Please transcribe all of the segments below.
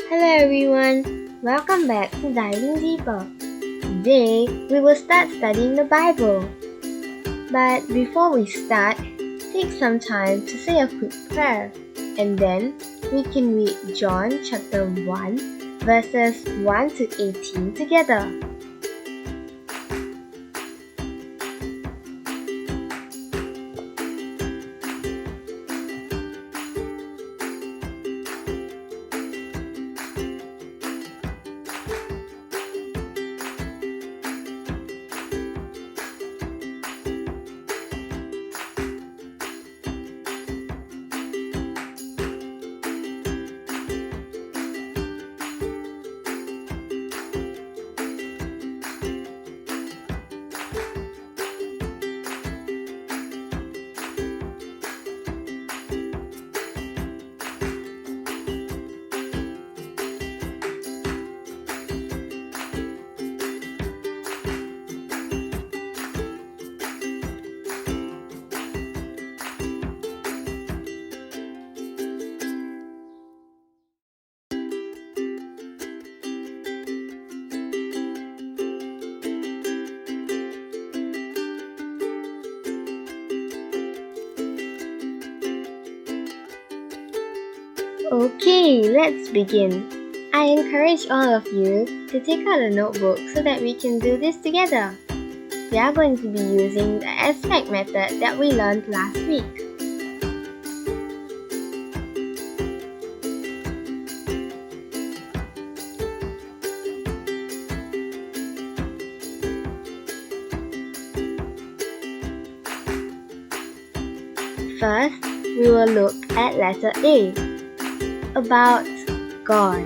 Hello everyone, welcome back to Diving Deeper. Today we will start studying the Bible. But before we start, take some time to say a quick prayer and then we can read John chapter 1 verses 1 to 18 together. Okay, let's begin. I encourage all of you to take out a notebook so that we can do this together. We are going to be using the aspect method that we learned last week. First, we will look at letter A, about God.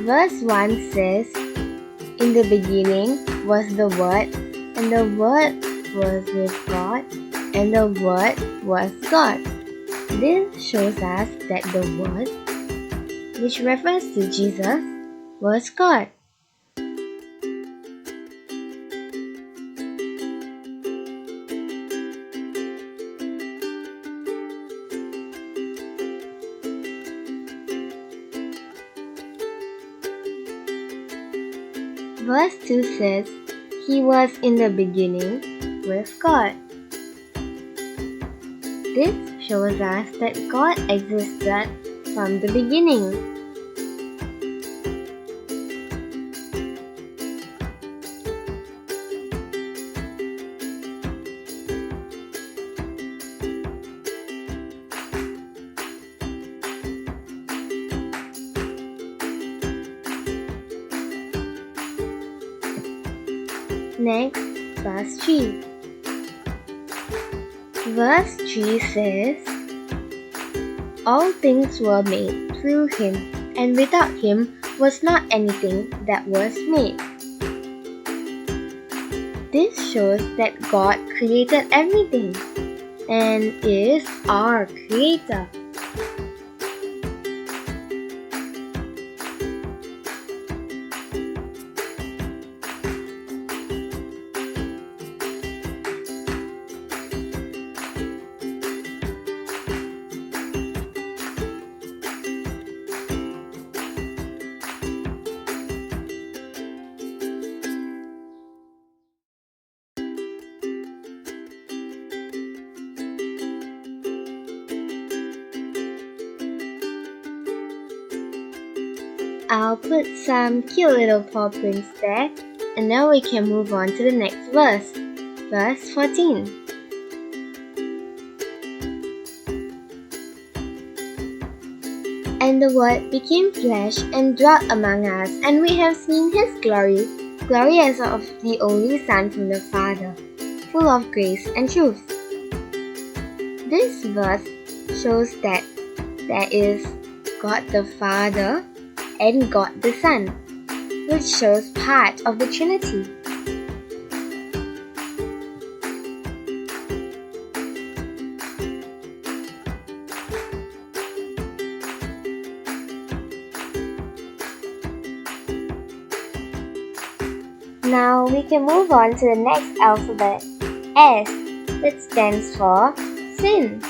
Verse 1 says, "In the beginning was the Word, and the Word was with God, and the Word was God." This shows us that the Word, which refers to Jesus, was God. Verse 2 says, "He was in the beginning with God." This shows us that God existed from the beginning. Next, verse 3. Verse 3 says, "All things were made through him, and without him was not anything that was made." This shows that God created everything and is our creator. I'll put some cute little paw prints there, and now we can move on to the next verse. Verse 14. "And the Word became flesh and dwelt among us, and we have seen his glory, glory as of the only Son from the Father, full of grace and truth." This verse shows that there is God the Father, and God the Son, which shows part of the Trinity. Now we can move on to the next alphabet, S, that stands for sin.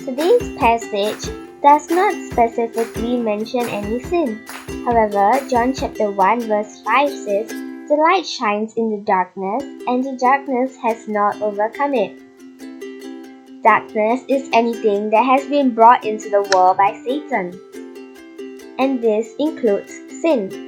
Today's passage does not specifically mention any sin. However, John chapter 1 verse 5 says, "The light shines in the darkness, and the darkness has not overcome it." Darkness is anything that has been brought into the world by Satan, and this includes sin.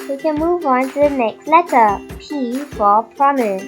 We can move on to the next letter, P for promise.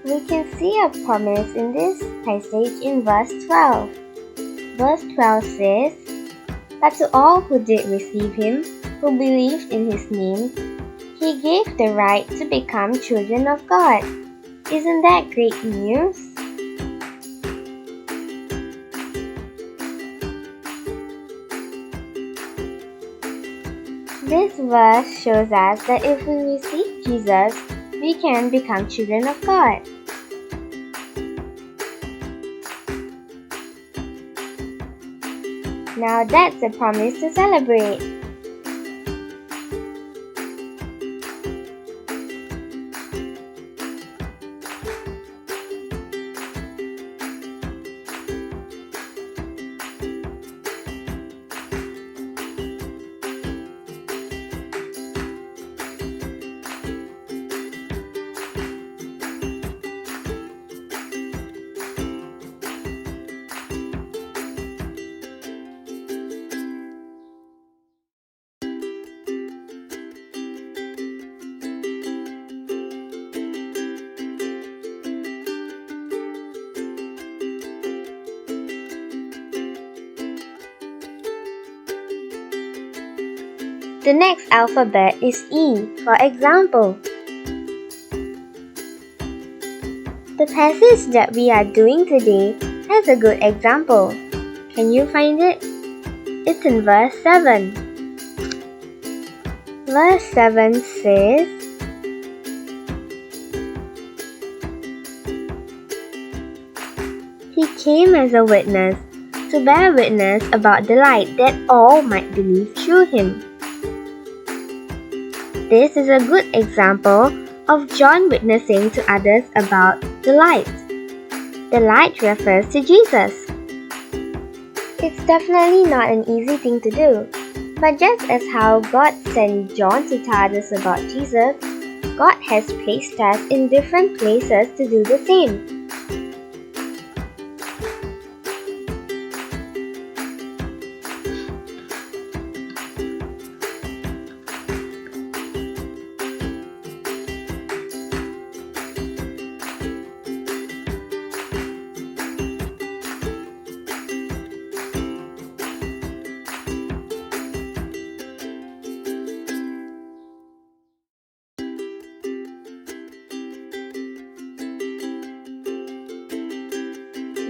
We can see a promise in this passage in verse 12. Verse 12 says, "But to all who did receive him, who believed in his name, he gave the right to become children of God." Isn't that great news? This verse shows us that if we receive Jesus, we can become children of God. Now that's a promise to celebrate. The next alphabet is E for example. The passage that we are doing today has a good example. Can you find it? It's in verse 7. Verse 7 says, "He came as a witness, to bear witness about the light, that all might believe through him." This is a good example of John witnessing to others about the light. The light refers to Jesus. It's definitely not an easy thing to do, but just as how God sent John to tell others about Jesus, God has placed us in different places to do the same.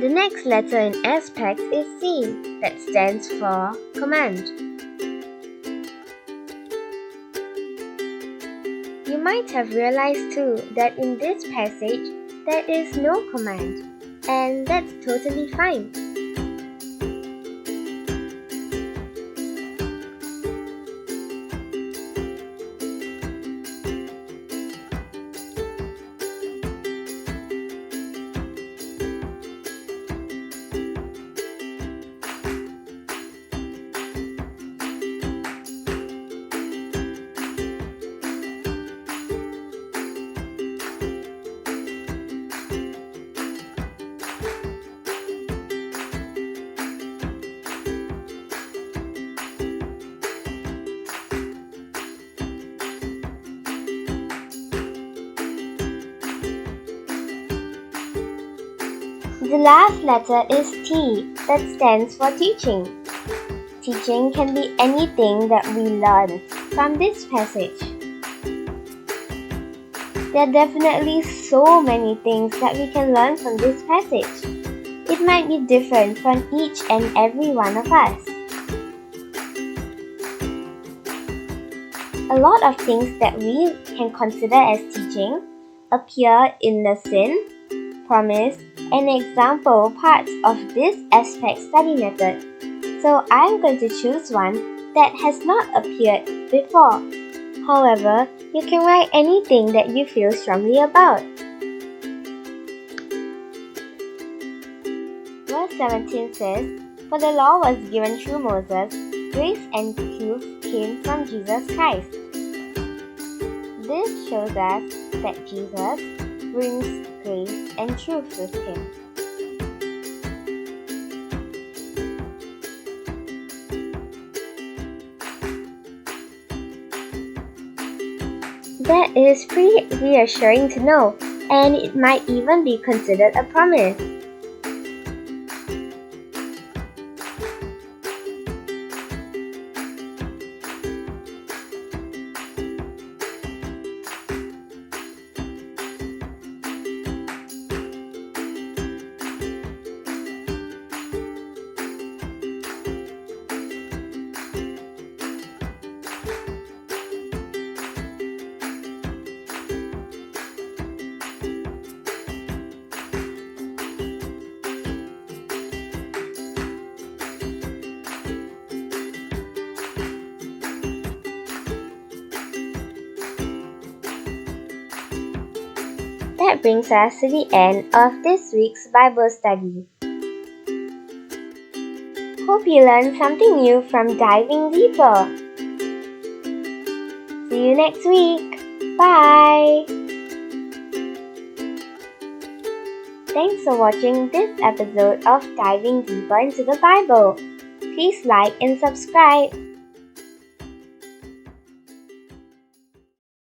The next letter in Aspects is C, that stands for command. You might have realized too that in this passage there is no command, and that's totally fine. The last letter is T, that stands for teaching. Teaching can be anything that we learn from this passage. There are definitely so many things that we can learn from this passage. It might be different from each and every one of us. A lot of things that we can consider as teaching appear in lesson, promise, and example parts of this aspect study method. So I'm going to choose one that has not appeared before. However, you can write anything that you feel strongly about. Verse 17 says, "For the law was given through Moses, grace and truth came from Jesus Christ." This shows us that Jesus brings grace and truth with him. That is pretty reassuring to know, and it might even be considered a promise. That brings us to the end of this week's Bible study. Hope you learned something new from diving deeper. See you next week. Bye! Thanks for watching this episode of Diving Deeper into the Bible. Please like and subscribe.